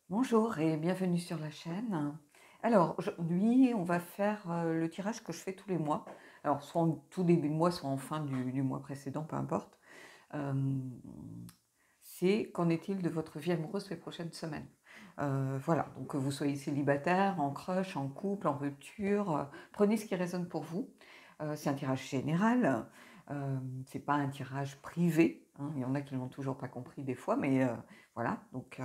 Bonjour et bienvenue sur la chaîne. Alors aujourd'hui, on va faire le tirage que je fais tous les mois. Alors soit en tout début de mois, soit en fin du mois précédent, peu importe. Euh, c'est qu'en est-il de votre vie amoureuse les prochaines semaines? Voilà, donc que vous soyez célibataire, en crush, en couple, en rupture, prenez ce qui résonne pour vous. C'est un tirage général, c'est pas un tirage privé, hein. Il y en a qui l'ont toujours pas compris des fois, mais voilà, donc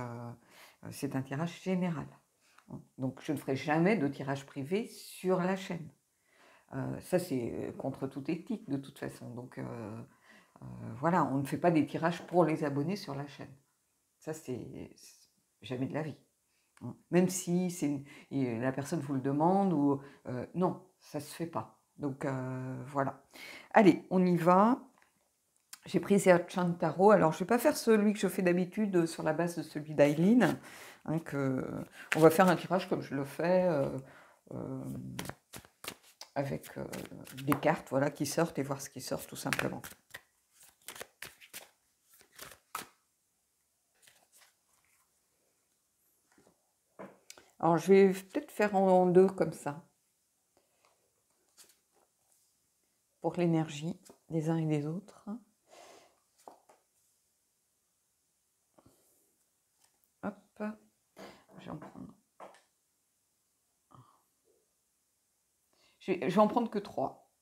c'est un tirage général. Donc je ne ferai jamais de tirage privé sur la chaîne. Ça c'est contre toute éthique de toute façon. Donc voilà, on ne fait pas des tirages pour les abonnés sur la chaîne. Ça c'est jamais de la vie. Même si la personne vous le demande ou non, ça se fait pas. Donc voilà. Allez, on y va. J'ai pris Search Tarot. Alors, je ne vais pas faire celui que je fais d'habitude sur la base de celui d'Aileen. On va faire un tirage comme je le fais euh, avec des cartes voilà, qui sortent et voir ce qui sort tout simplement. Alors, je vais peut-être faire en deux comme ça. Pour l'énergie des uns et des autres. Hop, je vais en prendre. Je vais en prendre que 3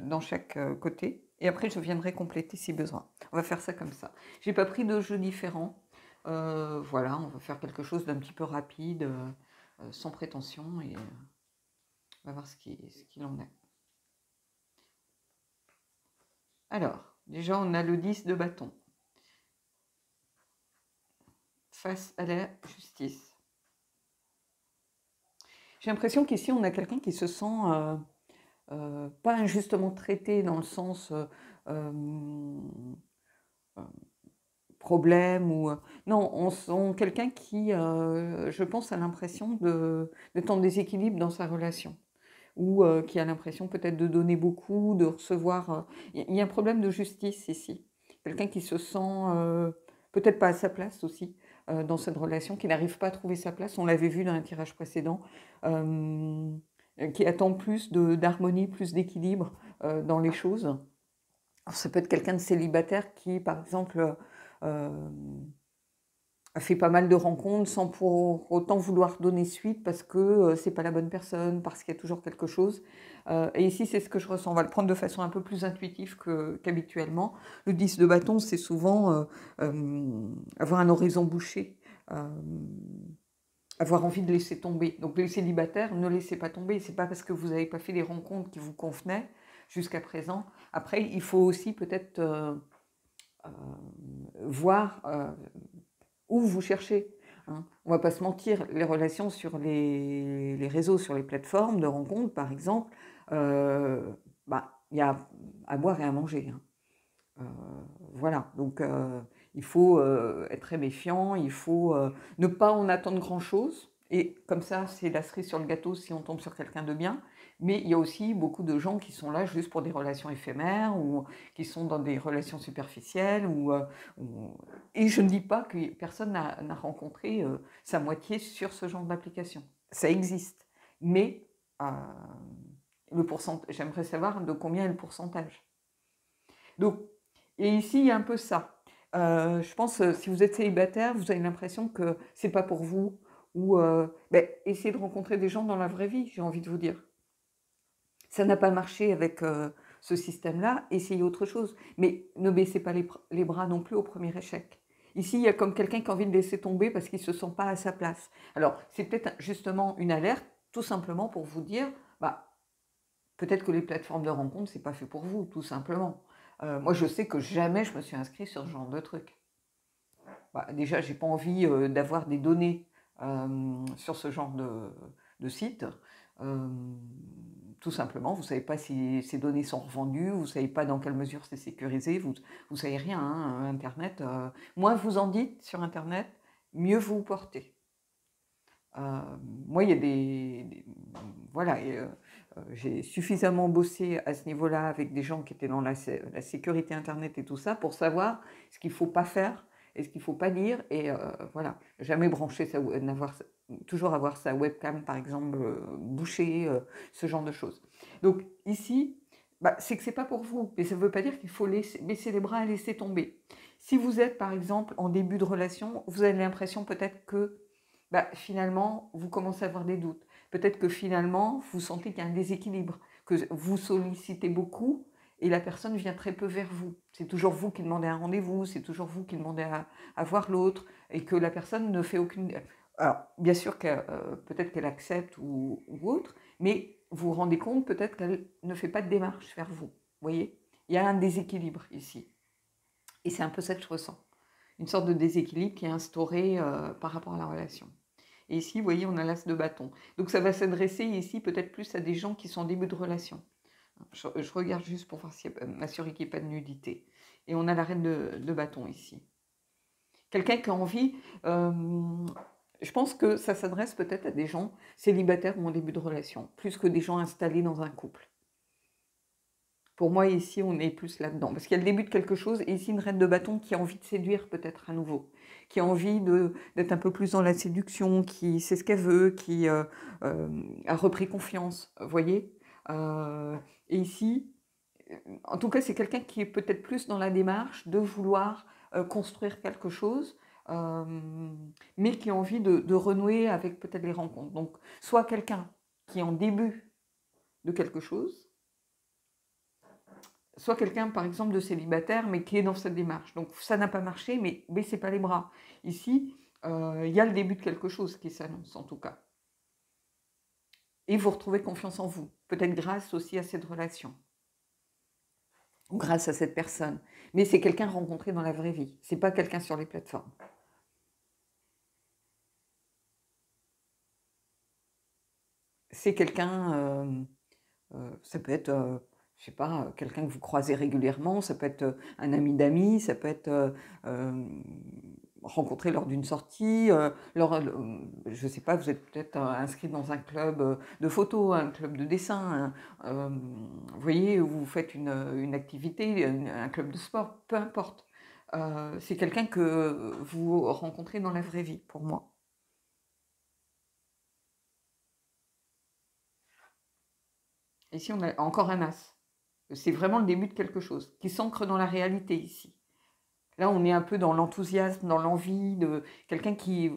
dans chaque côté. Et après, je viendrai compléter si besoin. On va faire ça comme ça. J'ai pas pris de jeux différents. Voilà, on va faire quelque chose d'un petit peu rapide, sans prétention, et on va voir ce qu'il en est. Alors, déjà, on a le 10 de bâton. Face à la justice. J'ai l'impression qu'ici, on a quelqu'un qui se sent pas injustement traité dans le sens problème ou non, on sent quelqu'un qui, je pense, a l'impression d'être en déséquilibre dans sa relation ou qui a l'impression peut-être de donner beaucoup, de recevoir. Il y a un problème de justice ici. Quelqu'un qui se sent peut-être pas à sa place aussi dans cette relation, qui n'arrive pas à trouver sa place. On l'avait vu dans un tirage précédent. Qui attend plus d'harmonie, plus d'équilibre dans les choses. Alors, ça peut être quelqu'un de célibataire qui, par exemple, euh, a fait pas mal de rencontres sans pour autant vouloir donner suite parce que c'est pas la bonne personne, parce qu'il y a toujours quelque chose. Et ici, c'est ce que je ressens. On va le prendre de façon un peu plus intuitive qu'habituellement. Le 10 de bâton, c'est souvent avoir un horizon bouché, avoir envie de laisser tomber. Donc les célibataires, ne laissez pas tomber. C'est pas parce que vous n'avez pas fait les rencontres qui vous convenaient jusqu'à présent. Après, il faut aussi peut-être euh, voir où vous cherchez. Hein. On ne va pas se mentir, les relations sur les réseaux, sur les plateformes de rencontres, par exemple, il y a à boire et à manger. Hein. Voilà, donc il faut être très méfiant, il faut ne pas en attendre grand-chose. Et comme ça, c'est la cerise sur le gâteau si on tombe sur quelqu'un de bien. Mais il y a aussi beaucoup de gens qui sont là juste pour des relations éphémères ou qui sont dans des relations superficielles. Et je ne dis pas que personne n'a rencontré sa moitié sur ce genre d'application. Ça existe. Mais j'aimerais savoir de combien est le pourcentage. Donc, et ici, il y a un peu ça. Je pense, si vous êtes célibataire, vous avez l'impression que c'est pas pour vous, ou essayez de rencontrer des gens dans la vraie vie, j'ai envie de vous dire. Ça n'a pas marché avec ce système-là, essayez autre chose. Mais ne baissez pas les bras non plus au premier échec. Ici, il y a comme quelqu'un qui a envie de laisser tomber parce qu'il ne se sent pas à sa place. Alors, c'est peut-être justement une alerte, tout simplement pour vous dire, peut-être que les plateformes de rencontre, c'est pas fait pour vous, tout simplement. Moi, je sais que jamais je me suis inscrite sur ce genre de truc. Déjà, j'ai pas envie d'avoir des données sur ce genre de site. Euh, Tout simplement, vous savez pas si ces données sont revendues, vous savez pas dans quelle mesure c'est sécurisé, vous savez rien. Hein, Internet, moins vous en dites sur Internet, mieux vous vous portez. Moi, il y a voilà, j'ai suffisamment bossé à ce niveau-là avec des gens qui étaient dans la sécurité Internet et tout ça pour savoir ce qu'il ne faut pas faire est-ce qu'il ne faut pas lire? Et voilà, jamais brancher toujours avoir sa webcam, par exemple, bouchée, ce genre de choses. Donc ici, bah, c'est que ce n'est pas pour vous, mais ça ne veut pas dire qu'il faut baisser les bras et laisser tomber. Si vous êtes, par exemple, en début de relation, vous avez l'impression peut-être que bah, finalement, vous commencez à avoir des doutes. Peut-être que finalement, vous sentez qu'il y a un déséquilibre, que vous sollicitez beaucoup et la personne vient très peu vers vous. C'est toujours vous qui demandez un rendez-vous, c'est toujours vous qui demandez à voir l'autre et que la personne ne fait aucune... Alors, bien sûr que peut-être qu'elle accepte ou autre, mais vous vous rendez compte peut-être qu'elle ne fait pas de démarche vers vous. Vous voyez? Il y a un déséquilibre ici. Et c'est un peu ça que je ressens. Une sorte de déséquilibre qui est instauré par rapport à la relation. Et ici, vous voyez, on a l'as de bâton. Donc ça va s'adresser ici peut-être plus à des gens qui sont en début de relation. Je regarde juste pour voir m'assurer qu'il n'y ait pas de nudité. Et on a la reine de bâton ici. Quelqu'un qui a envie... je pense que ça s'adresse peut-être à des gens célibataires ou en début de relation, plus que des gens installés dans un couple. Pour moi, ici, on est plus là-dedans. Parce qu'il y a le début de quelque chose, et ici, une reine de bâton qui a envie de séduire peut-être à nouveau, qui a envie d'être un peu plus dans la séduction, qui sait ce qu'elle veut, qui a repris confiance, vous voyez. Et ici, en tout cas, c'est quelqu'un qui est peut-être plus dans la démarche de vouloir construire quelque chose, mais qui a envie de renouer avec peut-être les rencontres. Donc, soit quelqu'un qui est en début de quelque chose, soit quelqu'un, par exemple, de célibataire, mais qui est dans cette démarche. Donc, ça n'a pas marché, mais baissez pas les bras. Ici, il y a le début de quelque chose qui s'annonce, en tout cas. Et vous retrouvez confiance en vous, peut-être grâce aussi à cette relation, ou grâce à cette personne. Mais c'est quelqu'un rencontré dans la vraie vie, c'est pas quelqu'un sur les plateformes. C'est quelqu'un, ça peut être... je sais pas, quelqu'un que vous croisez régulièrement, ça peut être un ami d'amis, ça peut être rencontré lors d'une sortie, je sais pas, vous êtes peut-être inscrit dans un club de photo, un club de dessin, vous voyez, vous faites une activité, un club de sport, peu importe. C'est quelqu'un que vous rencontrez dans la vraie vie, pour moi. Ici, on a encore un as. C'est vraiment le début de quelque chose qui s'ancre dans la réalité ici. Là, on est un peu dans l'enthousiasme, dans l'envie de quelqu'un qui...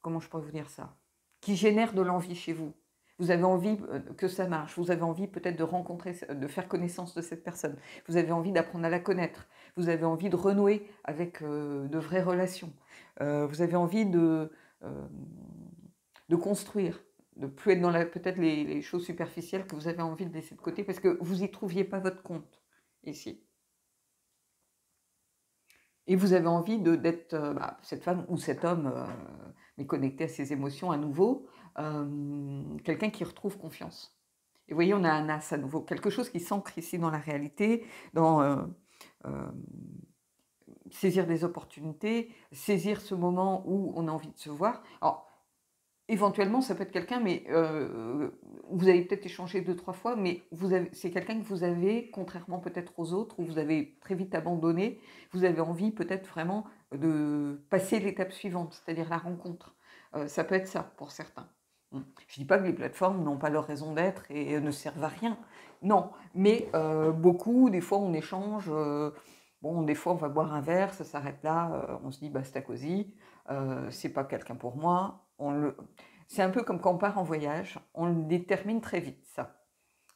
Comment je pourrais vous dire ça? Qui génère de l'envie chez vous. Vous avez envie que ça marche. Vous avez envie peut-être de rencontrer, de faire connaissance de cette personne. Vous avez envie d'apprendre à la connaître. Vous avez envie de renouer avec de vraies relations. Vous avez envie de construire, de plus être dans peut-être les choses superficielles que vous avez envie de laisser de côté parce que vous n'y trouviez pas votre compte ici. Et vous avez envie d'être cette femme ou cet homme, mais connecté à ses émotions à nouveau, quelqu'un qui retrouve confiance. Et vous voyez, on a un as à nouveau, quelque chose qui s'ancre ici dans la réalité, dans saisir des opportunités, saisir ce moment où on a envie de se voir. Alors, éventuellement, ça peut être quelqu'un, mais vous avez peut-être échangé 2-3 fois, mais c'est quelqu'un que vous avez, contrairement peut-être aux autres, où vous avez très vite abandonné, vous avez envie peut-être vraiment de passer l'étape suivante, c'est-à-dire la rencontre. Ça peut être ça pour certains. Je ne dis pas que les plateformes n'ont pas leur raison d'être et ne servent à rien. Non, mais beaucoup, des fois, on échange. Bon, des fois, on va boire un verre, ça s'arrête là, on se dit basta cosy, c'est pas quelqu'un pour moi. C'est un peu comme quand on part en voyage, on le détermine très vite, ça.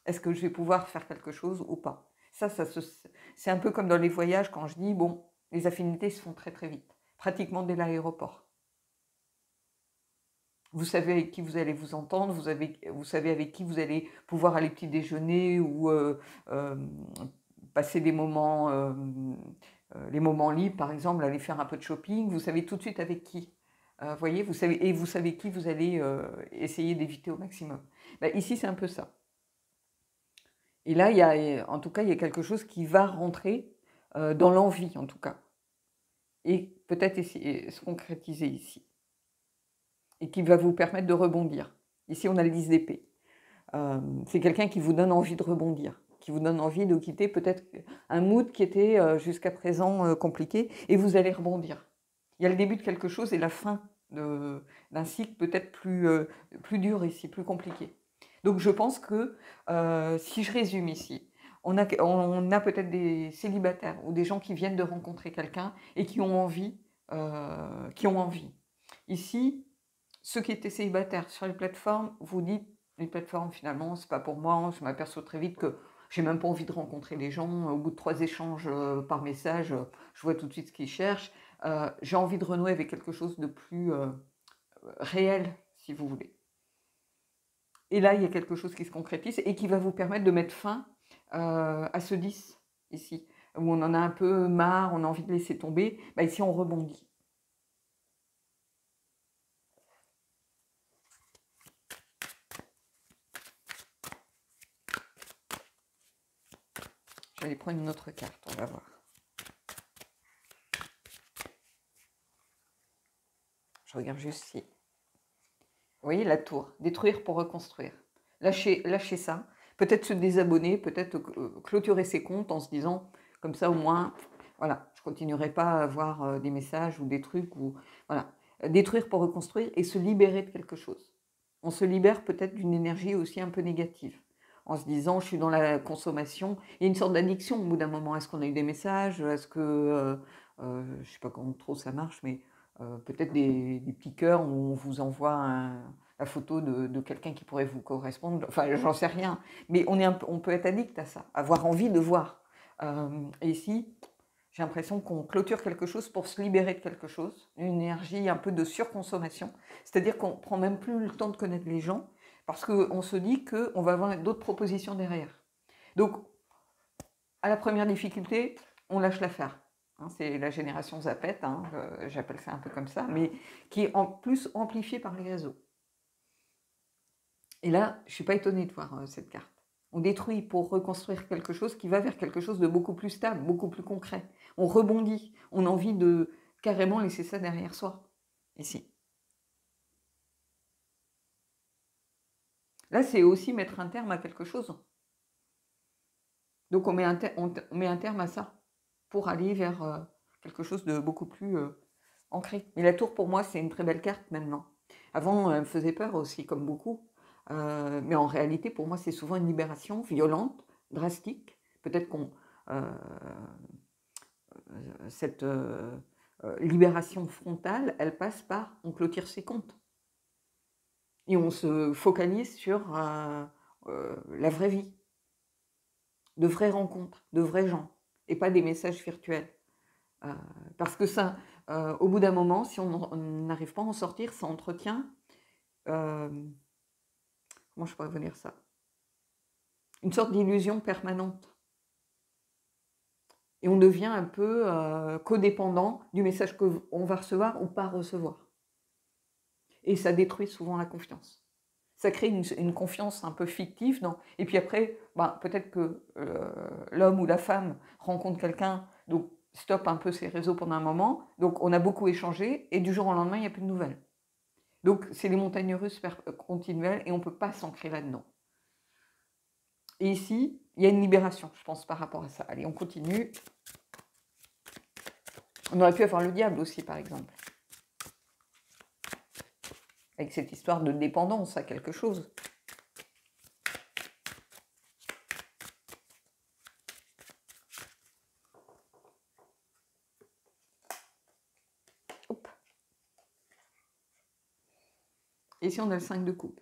Est-ce que je vais pouvoir faire quelque chose ou pas? C'est un peu comme dans les voyages quand je dis, bon, les affinités se font très très vite, pratiquement dès l'aéroport. Vous savez avec qui vous allez vous entendre, vous savez avec qui vous allez pouvoir aller petit déjeuner ou passer des moments, les moments libres, par exemple, aller faire un peu de shopping. Vous savez tout de suite avec qui. Voyez, vous savez qui vous allez essayer d'éviter au maximum. Ben, ici, c'est un peu ça. Et là, en tout cas, il y a quelque chose qui va rentrer dans l'envie, en tout cas. Et peut-être se concrétiser ici. Et qui va vous permettre de rebondir. Ici, on a le 10 d'épée. C'est quelqu'un qui vous donne envie de rebondir, qui vous donne envie de quitter peut-être un mood qui était jusqu'à présent compliqué, et vous allez rebondir. Il y a le début de quelque chose et la fin d'un cycle peut-être plus dur ici, plus compliqué. Donc je pense que, si je résume ici, on a peut-être des célibataires ou des gens qui viennent de rencontrer quelqu'un et qui ont envie, qui ont envie. Ici, ceux qui étaient célibataires sur les plateformes, vous dites: «Les plateformes finalement c'est pas pour moi, je m'aperçois très vite que j'ai même pas envie de rencontrer les gens. Au bout de 3 échanges, par message, je vois tout de suite ce qu'ils cherchent. J'ai envie de renouer avec quelque chose de plus, réel», si vous voulez. Et là, il y a quelque chose qui se concrétise et qui va vous permettre de mettre fin, à ce 10 ici, où on en a un peu marre, on a envie de laisser tomber. Bah, ici, on rebondit. Je vais aller prendre une autre carte, on va voir. Je regarde juste si... Vous voyez la tour, détruire pour reconstruire. Lâcher ça, peut-être se désabonner, peut-être clôturer ses comptes en se disant, comme ça au moins, voilà, je ne continuerai pas à avoir des messages ou des trucs, ou voilà. Détruire pour reconstruire et se libérer de quelque chose. On se libère peut-être d'une énergie aussi un peu négative, en se disant, je suis dans la consommation. Il y a une sorte d'addiction au bout d'un moment. Est-ce qu'on a eu des messages? Est-ce que, je ne sais pas comment trop ça marche, mais peut-être des petits cœurs où on vous envoie la photo de quelqu'un qui pourrait vous correspondre. Enfin, j'en sais rien. Mais on peut être addict à ça, avoir envie de voir. Et ici, j'ai l'impression qu'on clôture quelque chose pour se libérer de quelque chose, une énergie un peu de surconsommation. C'est-à-dire qu'on ne prend même plus le temps de connaître les gens parce qu'on se dit qu'on va avoir d'autres propositions derrière. Donc, à la première difficulté, on lâche l'affaire. C'est la génération Zapette, j'appelle ça un peu comme ça, mais qui est en plus amplifiée par les réseaux. Et là, je ne suis pas étonnée de voir cette carte. On détruit pour reconstruire quelque chose qui va vers quelque chose de beaucoup plus stable, beaucoup plus concret. On rebondit, on a envie de carrément laisser ça derrière soi, ici. Là, c'est aussi mettre un terme à quelque chose. Donc on met un terme à ça pour aller vers quelque chose de beaucoup plus ancré. Mais la tour, pour moi, c'est une très belle carte maintenant. Avant, elle me faisait peur aussi, comme beaucoup. Mais en réalité, pour moi, c'est souvent une libération violente, drastique. Peut-être cette libération frontale, elle passe par on clôture ses comptes. Et on se focalise sur la vraie vie, de vraies rencontres, de vrais gens, et pas des messages virtuels. Parce que ça, au bout d'un moment, si on n'arrive pas à en sortir, ça entretient, comment je pourrais vous dire ça, une sorte d'illusion permanente. Et on devient un peu codépendant du message qu'on va recevoir ou pas recevoir. Et ça détruit souvent la confiance. Ça crée une confiance un peu fictive. Et puis après, peut-être que l'homme ou la femme rencontre quelqu'un, donc stoppe un peu ses réseaux pendant un moment. Donc on a beaucoup échangé et du jour au lendemain, il n'y a plus de nouvelles. Donc c'est les montagnes russes continuelles et on ne peut pas s'ancrer là-dedans. Et ici, il y a une libération, je pense, par rapport à ça. Allez, on continue. On aurait pu avoir le diable aussi, par exemple. Avec cette histoire de dépendance à quelque chose. Hop. Et ici, on a le 5 de coupe.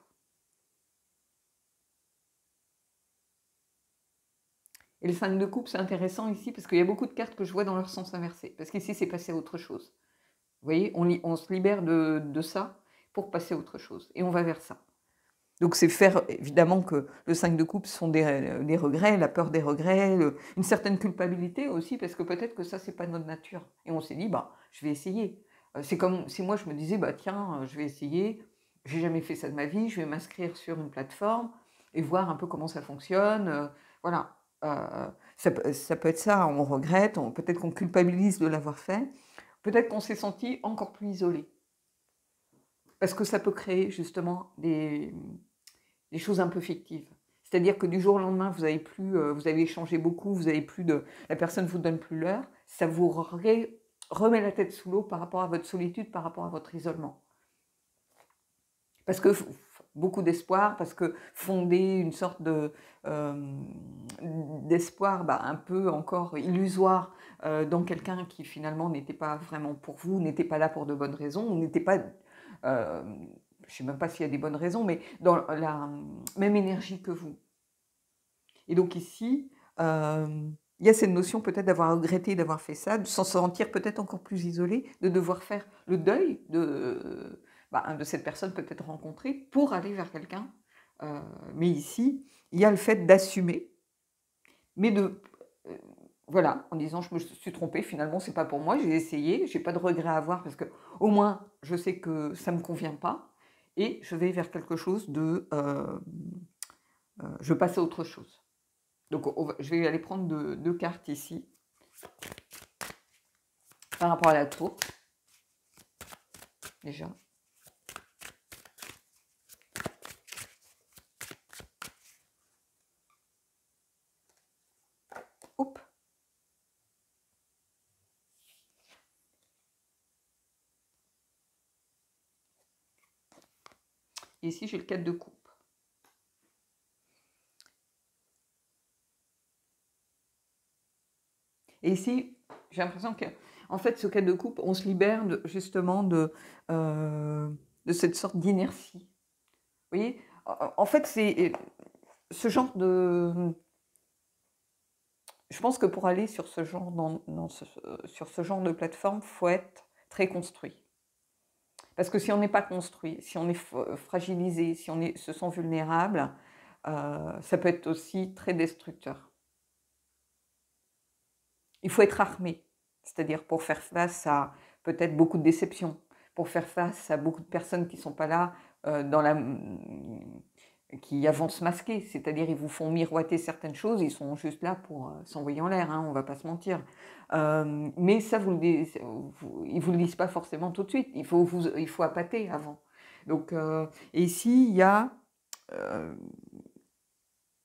Et le 5 de coupe, c'est intéressant ici parce qu'il y a beaucoup de cartes que je vois dans leur sens inversé. Parce qu'ici, c'est passé à autre chose. Vous voyez, on se libère de ça pour passer à autre chose. Et on va vers ça. Donc c'est faire, évidemment, que le 5 de coupe sont des regrets, la peur des regrets, une certaine culpabilité aussi, parce que peut-être que ça, c'est pas notre nature. Et on s'est dit, je vais essayer. C'est comme si moi, je me disais, tiens, je vais essayer, j'ai jamais fait ça de ma vie, je vais m'inscrire sur une plateforme et voir un peu comment ça fonctionne. Voilà. Ça peut être ça, on regrette, peut-être qu'on culpabilise de l'avoir fait, peut-être qu'on s'est senti encore plus isolé. Parce que ça peut créer justement des choses un peu fictives. C'est-à-dire que du jour au lendemain, vous avez échangé beaucoup, vous avez plus de, la personne ne vous donne plus l'heure, ça vous remet la tête sous l'eau par rapport à votre solitude, par rapport à votre isolement. Parce que beaucoup d'espoir, parce que fonder une sorte d'espoir un peu encore illusoire dans quelqu'un qui finalement n'était pas vraiment pour vous, n'était pas là pour de bonnes raisons, n'était pas, je ne sais même pas s'il y a des bonnes raisons, mais dans la même énergie que vous. Et donc ici, il y a cette notion peut-être d'avoir regretté d'avoir fait ça, de s'en sentir peut-être encore plus isolé, de devoir faire le deuil de cette personne peut-être rencontrée pour aller vers quelqu'un. Mais ici, il y a le fait d'assumer, mais voilà, en disant je me suis trompée, finalement c'est pas pour moi, j'ai essayé, j'ai pas de regret à avoir parce que au moins je sais que ça me convient pas et je vais vers quelque chose je passe à autre chose. Donc, je vais aller prendre deux cartes ici, par rapport à la tour, déjà. Hop. Et ici, j'ai le 4 de coupe. Et ici, j'ai l'impression que, en fait, ce 4 de coupe, on se libère justement de cette sorte d'inertie. Vous voyez, en fait, c'est ce genre de... Je pense que pour aller sur ce genre, sur ce genre de plateforme, il faut être très construit. Parce que si on n'est pas construit, si on est fragilisé, si on se sent vulnérable, ça peut être aussi très destructeur. Il faut être armé, c'est-à-dire pour faire face à peut-être beaucoup de déceptions, pour faire face à beaucoup de personnes qui ne sont pas là, qui avancent masquées, c'est-à-dire ils vous font miroiter certaines choses, ils sont juste là pour s'envoyer en l'air, hein, on ne va pas se mentir. Mais ça, ils ne vous le disent pas forcément tout de suite, il faut appâter avant. Donc, et ici, il y a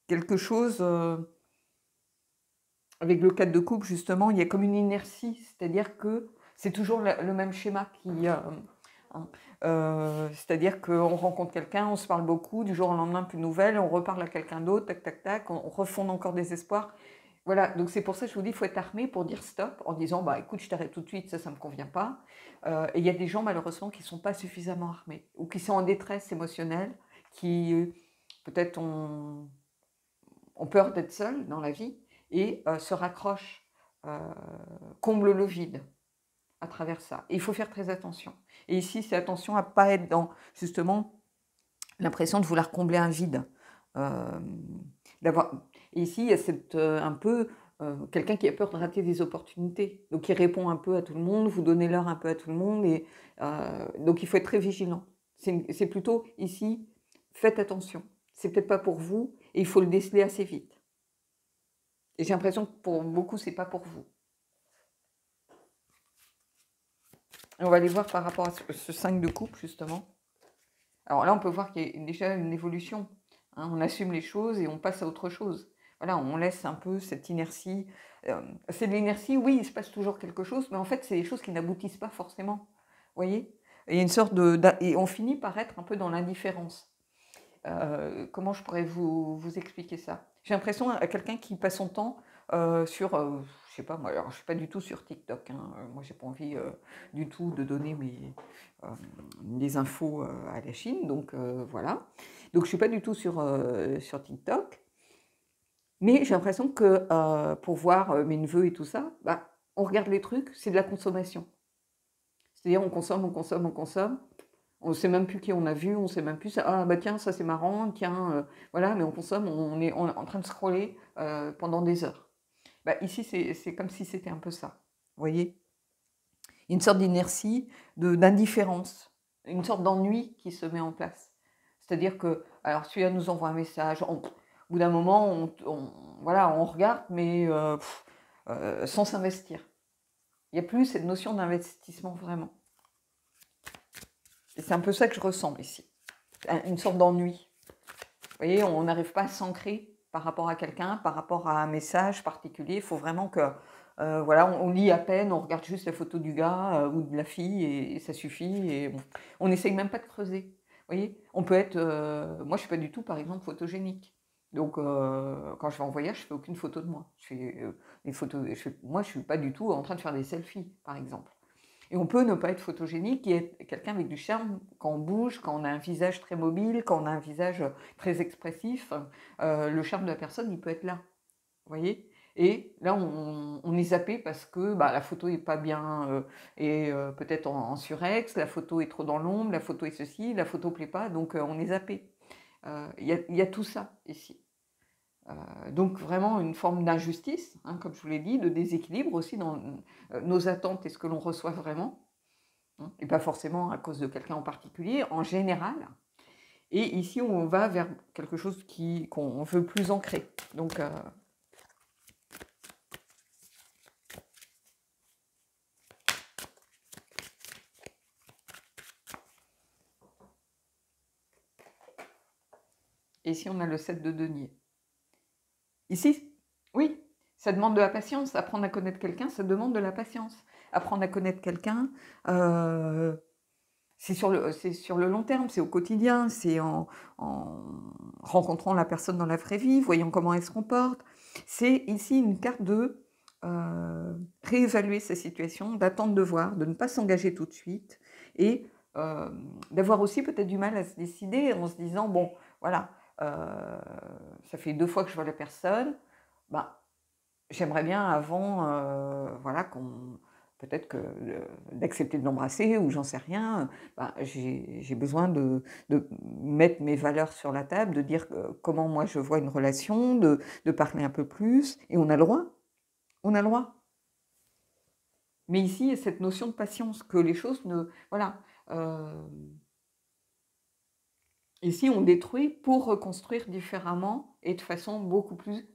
quelque chose... avec le 4 de coupe, justement, il y a comme une inertie, c'est-à-dire que c'est toujours le même schéma c'est-à-dire qu'on rencontre quelqu'un, on se parle beaucoup, du jour au lendemain, plus de nouvelles, on reparle à quelqu'un d'autre, tac, tac, tac, on refonde encore des espoirs. Voilà, donc c'est pour ça que je vous dis, il faut être armé pour dire stop, en disant, écoute, je t'arrête tout de suite, ça ne me convient pas. Et il y a des gens, malheureusement, qui ne sont pas suffisamment armés, ou qui sont en détresse émotionnelle, qui peut-être ont peur d'être seuls dans la vie, et se raccrochent, comblent le vide à travers ça. Et il faut faire très attention. Et ici, c'est attention à ne pas être dans, justement, l'impression de vouloir combler un vide. Et ici, il y a un peu quelqu'un qui a peur de rater des opportunités. Donc, il répond un peu à tout le monde, vous donnez l'heure un peu à tout le monde. Et, donc, il faut être très vigilant. C'est plutôt, ici, faites attention. C'est peut-être pas pour vous, et il faut le déceler assez vite. Et j'ai l'impression que pour beaucoup, c'est pas pour vous. On va aller voir par rapport à ce 5 de coupe, justement. Alors là, on peut voir qu'il y a déjà une évolution. Hein, on assume les choses et on passe à autre chose. Voilà, on laisse un peu cette inertie. C'est de l'inertie, oui, il se passe toujours quelque chose, mais en fait, c'est des choses qui n'aboutissent pas forcément. Vous voyez ? Il y a une sorte et on finit par être un peu dans l'indifférence. Comment je pourrais vous expliquer ça? J'ai l'impression à quelqu'un qui passe son temps sur, je sais pas moi, alors je suis pas du tout sur TikTok, hein, moi j'ai pas envie du tout de donner des infos à la Chine, donc voilà. Donc je suis pas du tout sur TikTok, mais j'ai l'impression que pour voir mes neveux et tout ça, on regarde les trucs, c'est de la consommation. C'est-à-dire on consomme, on consomme, on consomme. On ne sait même plus qui on a vu, on ne sait même plus, tiens, ça c'est marrant, tiens, voilà, mais on consomme, on est en train de scroller pendant des heures. Ici, c'est comme si c'était un peu ça, vous voyez ? Une sorte d'inertie, d'indifférence, une sorte d'ennui qui se met en place. C'est-à-dire que, alors celui-là nous envoie un message, au bout d'un moment, on regarde, mais sans s'investir. Il n'y a plus cette notion d'investissement vraiment. Et c'est un peu ça que je ressens ici, une sorte d'ennui. Vous voyez, on n'arrive pas à s'ancrer par rapport à quelqu'un, par rapport à un message particulier. Il faut vraiment que, voilà, on lit à peine, on regarde juste la photo du gars ou de la fille et ça suffit. Et on n'essaye même pas de creuser. Vous voyez, on peut être. Moi, je suis pas du tout, par exemple, photogénique. Donc, quand je vais en voyage, je fais aucune photo de moi. Je fais des photos. Moi, je suis pas du tout en train de faire des selfies, par exemple. Et on peut ne pas être photogénique et être quelqu'un avec du charme quand on bouge, quand on a un visage très mobile, quand on a un visage très expressif. Le charme de la personne, il peut être là. Vous voyez? Et là, on est zappé parce que bah, la photo est pas bien, et peut-être en surex, la photo est trop dans l'ombre, la photo est ceci, la photo plaît pas, donc on est zappé. Il y a tout ça ici. Donc vraiment une forme d'injustice, hein, comme je vous l'ai dit, de déséquilibre aussi dans nos attentes et ce que l'on reçoit vraiment, hein, et pas forcément à cause de quelqu'un en particulier, en général. Et ici, on va vers quelque chose qu'on veut plus ancrer. Donc, ici, on a le 7 de denier. Ici, oui, ça demande de la patience. Apprendre à connaître quelqu'un, ça demande de la patience. Apprendre à connaître quelqu'un, c'est sur le long terme, c'est au quotidien, c'est en rencontrant la personne dans la vraie vie, voyant comment elle se comporte. C'est ici une carte de réévaluer sa situation, d'attendre de voir, de ne pas s'engager tout de suite et d'avoir aussi peut-être du mal à se décider en se disant, bon, voilà, ça fait 2 fois que je vois la personne, ben, j'aimerais bien avant, voilà, peut-être que d'accepter de l'embrasser ou j'en sais rien. Bah, j'ai besoin de mettre mes valeurs sur la table, de dire comment moi je vois une relation, de parler un peu plus. Et on a le droit, on a le droit. Mais ici, il y a cette notion de patience, que les choses ne... Voilà. Ici, on détruit pour reconstruire différemment et de façon beaucoup plus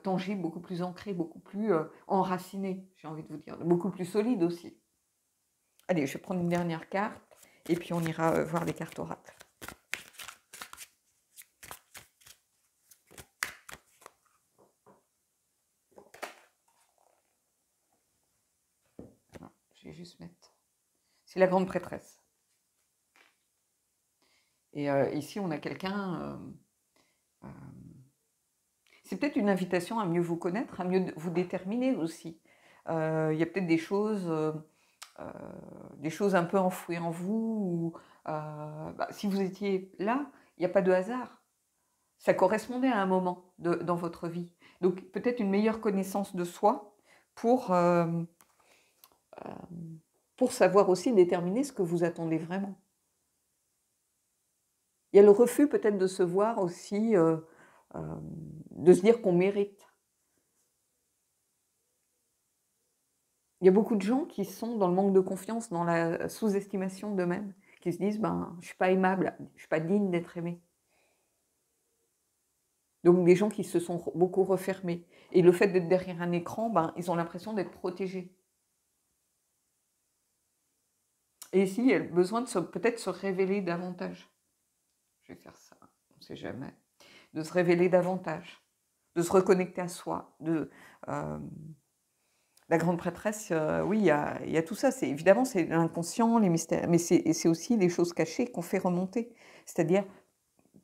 tangible, beaucoup plus ancrée, beaucoup plus enracinée, j'ai envie de vous dire, beaucoup plus solide aussi. Allez, je vais prendre une dernière carte et puis on ira voir les cartes oracles. Non, je vais juste mettre... C'est la grande prêtresse. Et ici, on a quelqu'un... c'est peut-être une invitation à mieux vous connaître, à mieux vous déterminer aussi. Il y a peut-être des choses un peu enfouies en vous. Ou, bah, si vous étiez là, il n'y a pas de hasard. Ça correspondait à un moment dans votre vie. Donc peut-être une meilleure connaissance de soi pour savoir aussi déterminer ce que vous attendez vraiment. Il y a le refus peut-être de se voir aussi, de se dire qu'on mérite. Il y a beaucoup de gens qui sont dans le manque de confiance, dans la sous-estimation d'eux-mêmes, qui se disent ben, je ne suis pas aimable, je ne suis pas digne d'être aimé. Donc des gens qui se sont beaucoup refermés. Et le fait d'être derrière un écran, ben, ils ont l'impression d'être protégés. Et ici, il y a besoin de peut-être se révéler davantage. Je vais faire ça, on ne sait jamais. De se révéler davantage, de se reconnecter à soi. La grande prêtresse, oui, il y a tout ça. Évidemment, c'est l'inconscient, les mystères, mais c'est aussi les choses cachées qu'on fait remonter. C'est-à-dire,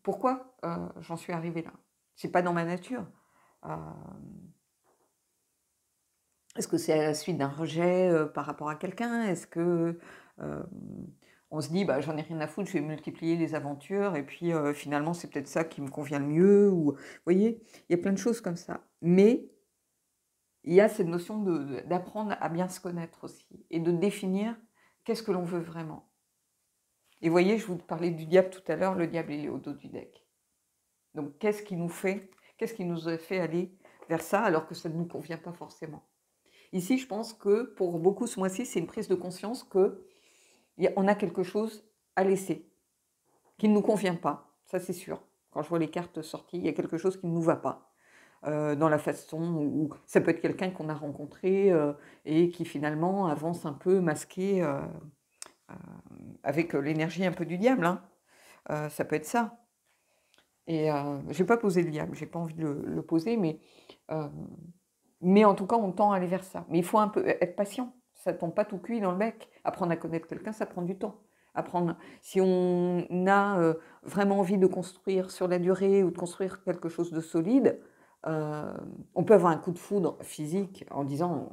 pourquoi j'en suis arrivée là? C'est pas dans ma nature. Est-ce que c'est à la suite d'un rejet par rapport à quelqu'un? Est-ce que on se dit, bah, j'en ai rien à foutre, je vais multiplier les aventures, et puis finalement, c'est peut-être ça qui me convient le mieux, ou, vous voyez, il y a plein de choses comme ça. Mais il y a cette notion d'apprendre à bien se connaître aussi, et de définir qu'est-ce que l'on veut vraiment. Et vous voyez, je vous parlais du diable tout à l'heure, le diable il est au dos du deck. Donc qu'est-ce qui nous a fait aller vers ça, alors que ça ne nous convient pas forcément? Ici, je pense que pour beaucoup, ce mois-ci, c'est une prise de conscience qu'on a quelque chose à laisser, qui ne nous convient pas, ça c'est sûr. Quand je vois les cartes sorties, il y a quelque chose qui ne nous va pas. Dans la façon où ça peut être quelqu'un qu'on a rencontré et qui finalement avance un peu masqué avec l'énergie un peu du diable. Hein. Ça peut être ça. Et j'ai pas posé le diable, j'ai pas envie de le poser, euh, mais en tout cas, on tend à aller vers ça. Mais il faut un peu être patient. Ça tombe pas tout cuit dans le bec. Apprendre à connaître quelqu'un, ça prend du temps. Apprendre, si on a vraiment envie de construire sur la durée ou de construire quelque chose de solide, euh, on peut avoir un coup de foudre physique en disant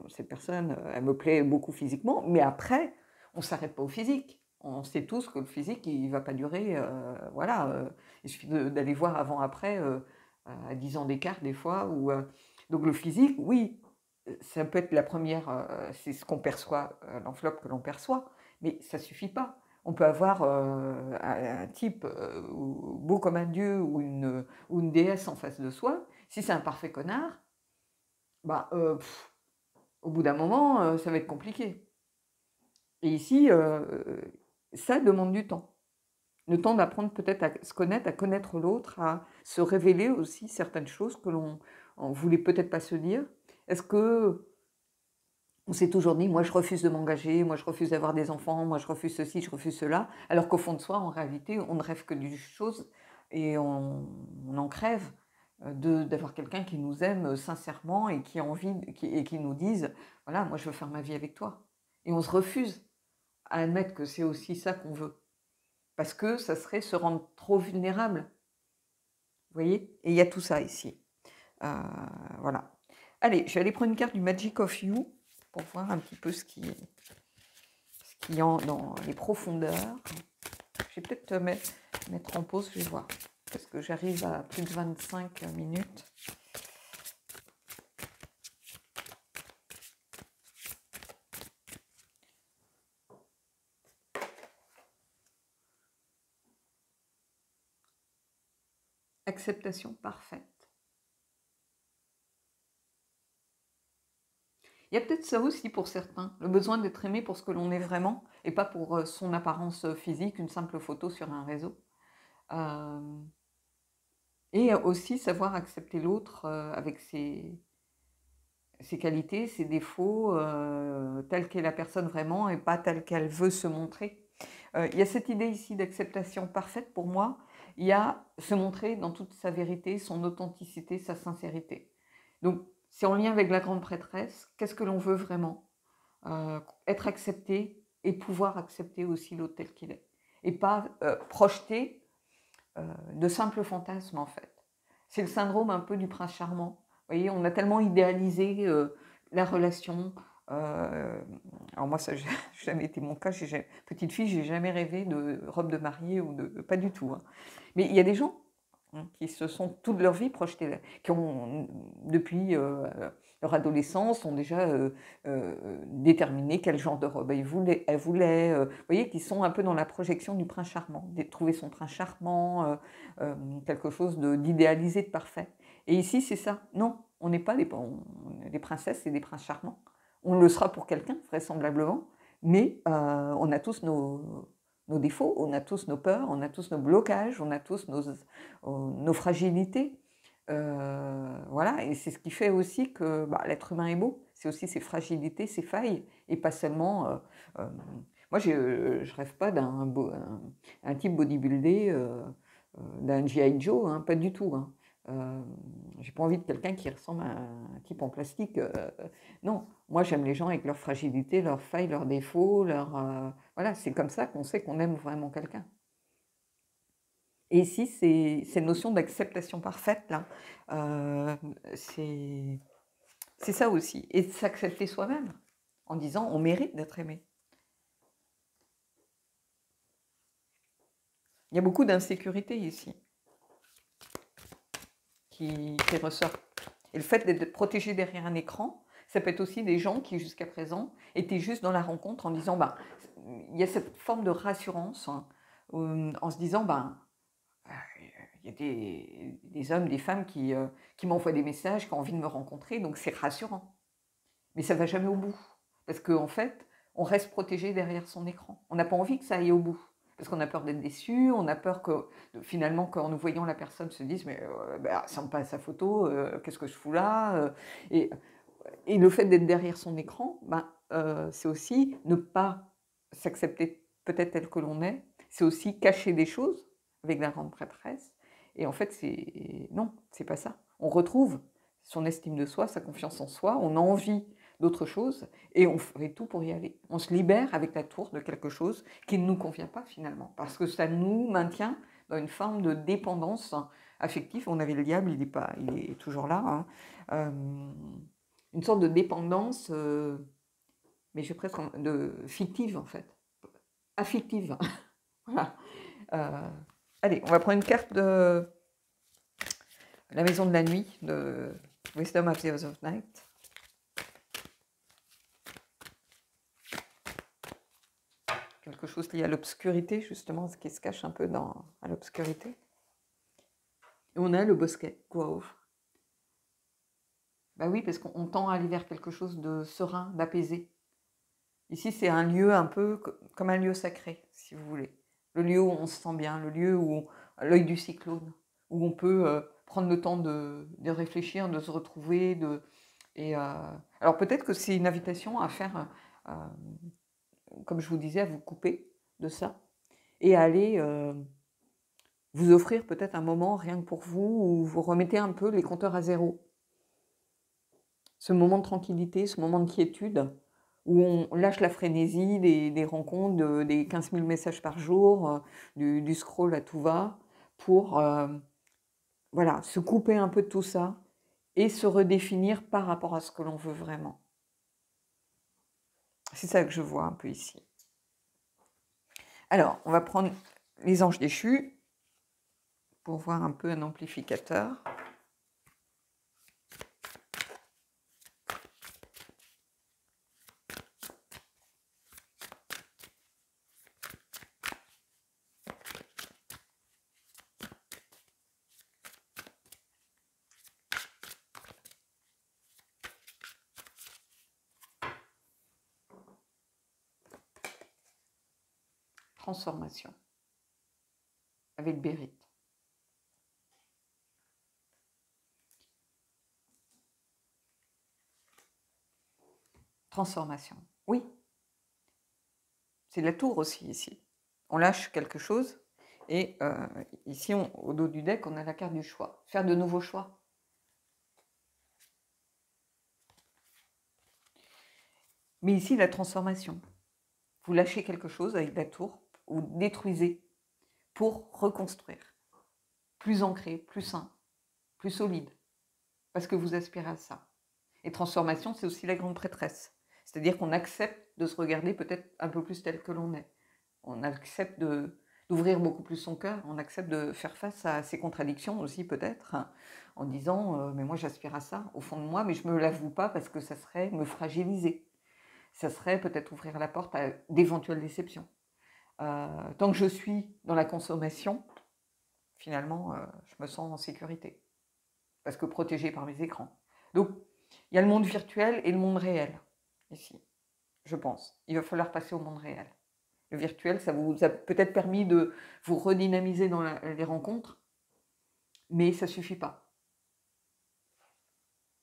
cette personne, elle me plaît beaucoup physiquement, mais après, on s'arrête pas au physique. On sait tous que le physique, il va pas durer. Voilà, il suffit d'aller voir avant-après à 10 ans d'écart des fois. Donc le physique, oui, ça peut être la première, c'est ce qu'on perçoit, l'enveloppe que l'on perçoit, mais ça suffit pas. On peut avoir un type beau comme un dieu ou une déesse en face de soi. Si c'est un parfait connard, bah, au bout d'un moment, ça va être compliqué. Et ici, ça demande du temps. Le temps d'apprendre peut-être à se connaître, à connaître l'autre, à se révéler aussi certaines choses que l'on ne voulait peut-être pas se dire. Est-ce que on s'est toujours dit, moi je refuse de m'engager, moi je refuse d'avoir des enfants, moi je refuse ceci, je refuse cela, alors qu'au fond de soi, en réalité, on ne rêve que d'une chose et on en crève d'avoir quelqu'un qui nous aime sincèrement et qui a envie et qui nous dise, voilà, moi je veux faire ma vie avec toi. Et on se refuse à admettre que c'est aussi ça qu'on veut, parce que ça serait se rendre trop vulnérable. Vous voyez? Et il y a tout ça ici. Voilà. Allez, je vais aller prendre une carte du Magic of You pour voir un petit peu ce qui y a dans les profondeurs. Je vais peut-être mettre en pause, je vais voir. Parce que j'arrive à plus de 25 minutes. Acceptation parfaite. Il y a peut-être ça aussi pour certains, le besoin d'être aimé pour ce que l'on est vraiment et pas pour son apparence physique, une simple photo sur un réseau. Et aussi savoir accepter l'autre avec ses qualités, ses défauts, telle qu'est la personne vraiment et pas telle qu'elle veut se montrer. Il y a cette idée ici d'acceptation parfaite pour moi. Il y a se montrer dans toute sa vérité, son authenticité, sa sincérité. Donc, c'est en lien avec la grande prêtresse. Qu'est-ce que l'on veut vraiment? Être accepté et pouvoir accepter aussi l'autre tel qu'il est. Et pas projeter de simples fantasmes, en fait. C'est le syndrome un peu du prince charmant. Vous voyez, on a tellement idéalisé la relation. Alors moi, ça n'a jamais été mon cas. Petite fille, j'ai jamais rêvé de robe de mariée ou de pas du tout. Hein. Mais il y a des gens qui se sont toute leur vie projetés, qui ont depuis leur adolescence ont déjà déterminé quel genre de robe elles voulaient. Vous voyez, qui sont un peu dans la projection du prince charmant, trouver son prince charmant, quelque chose d'idéalisé, de parfait. Et ici, c'est ça. Non, on n'est pas des princesses et des princes charmants. On le sera pour quelqu'un, vraisemblablement, mais on a tous nos défauts, on a tous nos peurs, on a tous nos blocages, on a tous nos fragilités. Voilà, et c'est ce qui fait aussi que l'être humain est beau. C'est aussi ses fragilités, ses failles, et pas seulement. Moi, je rêve pas un type bodybuildé, d'un G.I. Joe, hein, pas du tout. Hein. J'ai pas envie de quelqu'un qui ressemble à un type en plastique. Non, moi j'aime les gens avec leurs fragilités, leurs failles, leurs défauts, voilà, c'est comme ça qu'on sait qu'on aime vraiment quelqu'un. Et ici, c'est cette notion d'acceptation parfaite, là, c'est ça aussi. Et de s'accepter soi-même, en disant on mérite d'être aimé. Il y a beaucoup d'insécurité ici qui ressort. Et le fait d'être protégé derrière un écran, ça peut être aussi des gens qui, jusqu'à présent, étaient juste dans la rencontre en disant, il y a cette forme de rassurance, hein, en se disant, il y a des hommes, des femmes qui m'envoient des messages, qui ont envie de me rencontrer, donc c'est rassurant. Mais ça ne va jamais au bout. Parce qu'en fait, on reste protégé derrière son écran. On n'a pas envie que ça aille au bout. Parce qu'on a peur d'être déçu, on a peur que finalement, qu'en nous voyant, la personne se dise mais ça ressemble pas à sa photo, qu'est-ce que je fous là et le fait d'être derrière son écran, c'est aussi ne pas s'accepter peut-être tel que l'on est, c'est aussi cacher des choses avec la grande prêtresse Et en fait, non, c'est pas ça. On retrouve son estime de soi, sa confiance en soi, on a envie d'autre chose et on fait tout pour y aller. On se libère avec la tour de quelque chose qui ne nous convient pas finalement, parce que ça nous maintient dans une forme de dépendance affective. On avait le diable, il est toujours là, hein. Une sorte de dépendance, mais j'ai presque fictive en fait, affective. Voilà. Allez, on va prendre une carte de la maison de la nuit, de Wisdom of the House of Night. Quelque chose lié à l'obscurité, justement, ce qui se cache un peu à l'obscurité. Et on a le bosquet, Grove. Bah oui, parce qu'on tend à aller vers quelque chose de serein, d'apaisé. Ici, c'est un lieu un peu comme un lieu sacré, si vous voulez. Le lieu où on se sent bien, le lieu où l'œil du cyclone, où on peut prendre le temps de réfléchir, de se retrouver. Alors peut-être que c'est une invitation à faire, comme je vous disais, à vous couper de ça et à aller vous offrir peut-être un moment rien que pour vous où vous remettez un peu les compteurs à zéro. Ce moment de tranquillité, ce moment de quiétude, où on lâche la frénésie des rencontres, des 15 000 messages par jour, du scroll à tout va, pour voilà, se couper un peu de tout ça et se redéfinir par rapport à ce que l'on veut vraiment. C'est ça que je vois un peu ici. Alors, on va prendre les anges déchus pour voir un peu un amplificateur. Transformation avec Bérit. Transformation, oui. C'est la tour aussi ici. On lâche quelque chose et ici, au dos du deck, on a la carte du choix. Faire de nouveaux choix. Mais ici, la transformation. Vous lâchez quelque chose avec la tour, ou détruisez pour reconstruire. Plus ancré, plus sain, plus solide. Parce que vous aspirez à ça. Et transformation, c'est aussi la grande prêtresse. C'est-à-dire qu'on accepte de se regarder peut-être un peu plus tel que l'on est. On accepte d'ouvrir beaucoup plus son cœur, on accepte de faire face à ses contradictions aussi peut-être, en disant mais moi j'aspire à ça au fond de moi, mais je ne me l'avoue pas parce que ça serait me fragiliser. Ça serait peut-être ouvrir la porte à d'éventuelles déceptions. Tant que je suis dans la consommation, finalement, je me sens en sécurité. Parce que protégée par mes écrans. Donc, il y a le monde virtuel et le monde réel, ici, je pense. Il va falloir passer au monde réel. Le virtuel, ça vous a peut-être permis de vous redynamiser dans les rencontres, mais ça ne suffit pas.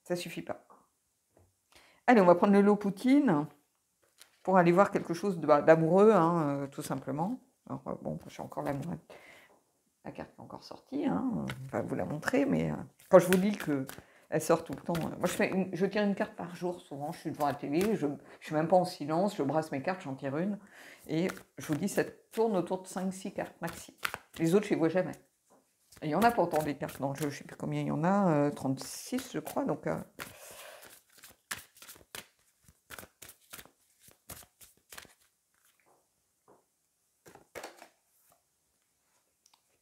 Ça ne suffit pas. Allez, on va prendre le lot Poutine pour aller voir quelque chose d'amoureux, hein, tout simplement. Alors, bon, j'ai encore l'amoureux. La carte n'est encore sortie, hein, on va vous la montrer, mais quand je vous dis qu'elle sort tout le temps, moi je tiens une carte par jour souvent, je suis devant la télé, je ne suis même pas en silence, je brasse mes cartes, j'en tire une, et je vous dis, ça tourne autour de 5-6 cartes maxi. Les autres, je ne les vois jamais. Et il y en a pourtant des cartes dans le jeu, je ne sais plus combien il y en a, 36 je crois, donc...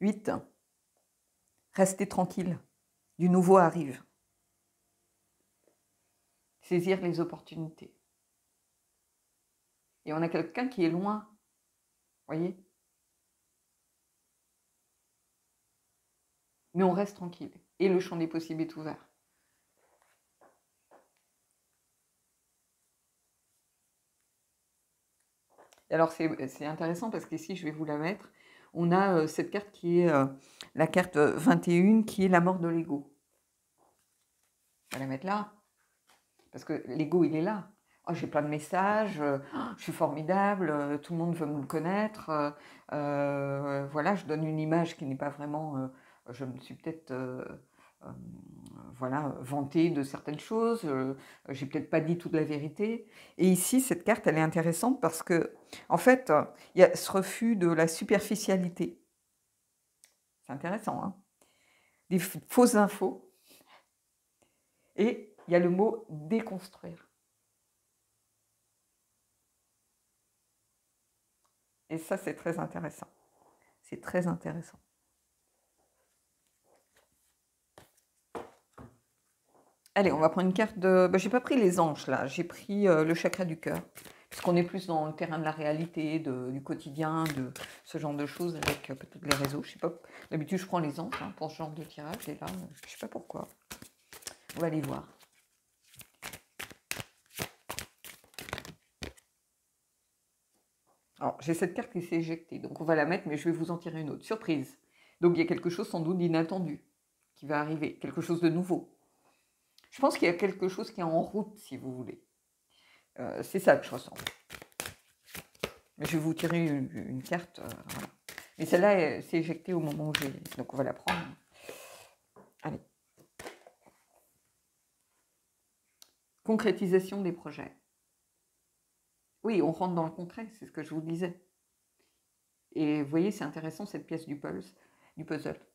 8. Restez tranquille. Du nouveau arrive. Saisir les opportunités. Et on a quelqu'un qui est loin. Voyez ? Mais on reste tranquille. Et le champ des possibles est ouvert. Et alors c'est intéressant parce qu'ici, je vais vous la mettre. On a cette carte qui est la carte 21, qui est la mort de l'ego. On va la mettre là. Parce que l'ego, il est là. Oh, j'ai plein de messages, je suis formidable, tout le monde veut me connaître. Voilà, je donne une image qui n'est pas vraiment je me suis peut-être voilà, vantée de certaines choses, j'ai peut-être pas dit toute la vérité. Et ici, cette carte, elle est intéressante parce que, en fait, il y a ce refus de la superficialité. C'est intéressant, hein? Des fausses infos. Et il y a le mot déconstruire. Et ça, c'est très intéressant. C'est très intéressant. Allez, on va prendre une carte de... Bah, j'ai pas pris les anges, là. J'ai pris le chakra du cœur. Puisqu'on est plus dans le terrain de la réalité, du quotidien, de ce genre de choses avec peut-être les réseaux. Je sais pas. D'habitude, je prends les anges pour ce genre de tirage. Et là, je sais pas pourquoi. On va aller voir. Alors, j'ai cette carte qui s'est éjectée. Donc, on va la mettre, mais je vais vous en tirer une autre. Surprise. Donc, il y a quelque chose sans doute d'inattendu qui va arriver. Quelque chose de nouveau. Je pense qu'il y a quelque chose qui est en route, si vous voulez. C'est ça que je ressens. Mais je vais vous tirer une carte. Voilà. Mais celle-là, s'est éjectée au moment où j'ai... Donc, on va la prendre. Allez. Concrétisation des projets. Oui, on rentre dans le concret, c'est ce que je vous disais. Et vous voyez, c'est intéressant cette pièce du puzzle,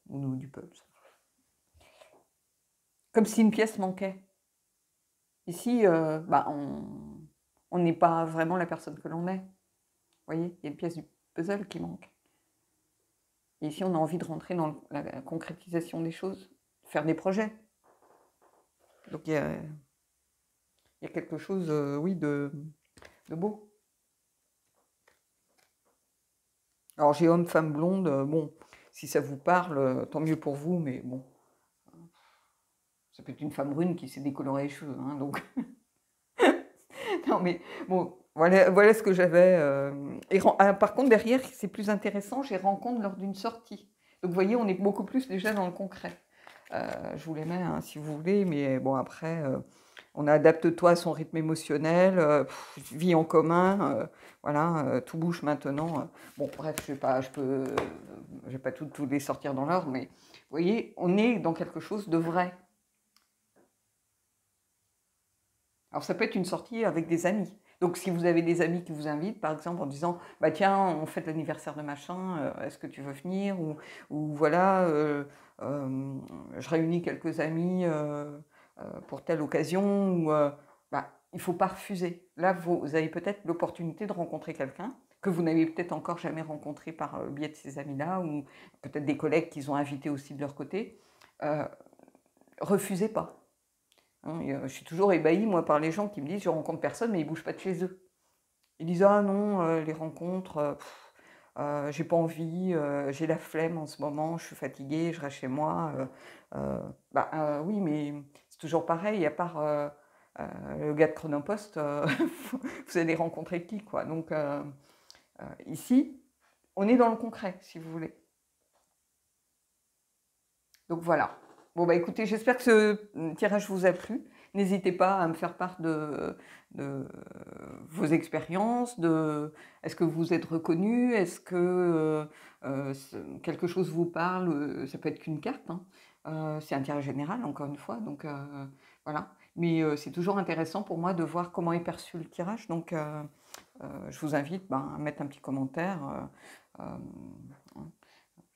ou du puzzle. Comme si une pièce manquait. Ici, on n'est pas vraiment la personne que l'on est. Vous voyez, il y a une pièce du puzzle qui manque. Et ici, on a envie de rentrer dans la concrétisation des choses, faire des projets. Donc, il y a quelque chose, oui, de beau. Alors, j'ai homme, femme, blonde. Bon, si ça vous parle, tant mieux pour vous, mais bon. Ça peut être une femme brune qui s'est décolorée les cheveux, hein, donc... Non, mais bon, voilà ce que j'avais. Par contre, derrière, c'est plus intéressant, j'ai rencontre lors d'une sortie. Donc, vous voyez, on est beaucoup plus déjà dans le concret. Je vous les mets, hein, si vous voulez, mais bon, après, on adapte-toi à son rythme émotionnel, vie en commun, voilà, tout bouge maintenant. Bon, bref, je vais pas tout les sortir dans l'ordre, mais vous voyez, on est dans quelque chose de vrai. Alors, ça peut être une sortie avec des amis. Donc, si vous avez des amis qui vous invitent, par exemple, en disant bah, tiens, on fête l'anniversaire de machin, est-ce que tu veux venir ou voilà, je réunis quelques amis pour telle occasion. Bah, il ne faut pas refuser. Là, vous avez peut-être l'opportunité de rencontrer quelqu'un que vous n'avez peut-être encore jamais rencontré par le biais de ces amis-là, ou peut-être des collègues qu'ils ont invités aussi de leur côté. Refusez pas. Je suis toujours ébahie, moi, par les gens qui me disent « je rencontre personne, mais ils ne bougent pas de chez eux ». Ils disent « ah non, les rencontres, j'ai pas envie, j'ai la flemme en ce moment, je suis fatiguée, je reste chez moi ». Oui, mais c'est toujours pareil, à part le gars de Chronopost, vous allez rencontrer qui, quoi. Donc, ici, on est dans le concret, si vous voulez. Donc, voilà. Bon, bah écoutez, j'espère que ce tirage vous a plu. N'hésitez pas à me faire part de vos expériences, est-ce que vous êtes reconnu, est-ce que quelque chose vous parle, ça peut être qu'une carte, hein. C'est un tirage général, encore une fois, donc voilà. Mais c'est toujours intéressant pour moi de voir comment est perçu le tirage, donc je vous invite à mettre un petit commentaire.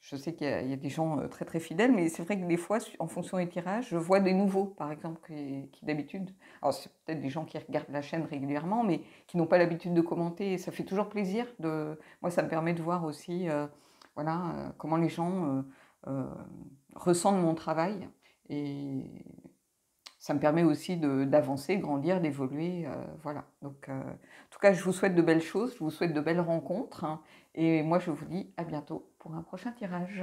Je sais qu'il y a des gens très très fidèles, mais c'est vrai que des fois, en fonction des tirages, je vois des nouveaux, par exemple, qui d'habitude... Alors, c'est peut-être des gens qui regardent la chaîne régulièrement, mais qui n'ont pas l'habitude de commenter. Et ça fait toujours plaisir. Moi, ça me permet de voir aussi voilà, comment les gens ressentent mon travail. Et ça me permet aussi d'avancer, grandir, d'évoluer. Voilà. Donc, en tout cas, je vous souhaite de belles choses, je vous souhaite de belles rencontres. Et moi, je vous dis à bientôt pour un prochain tirage.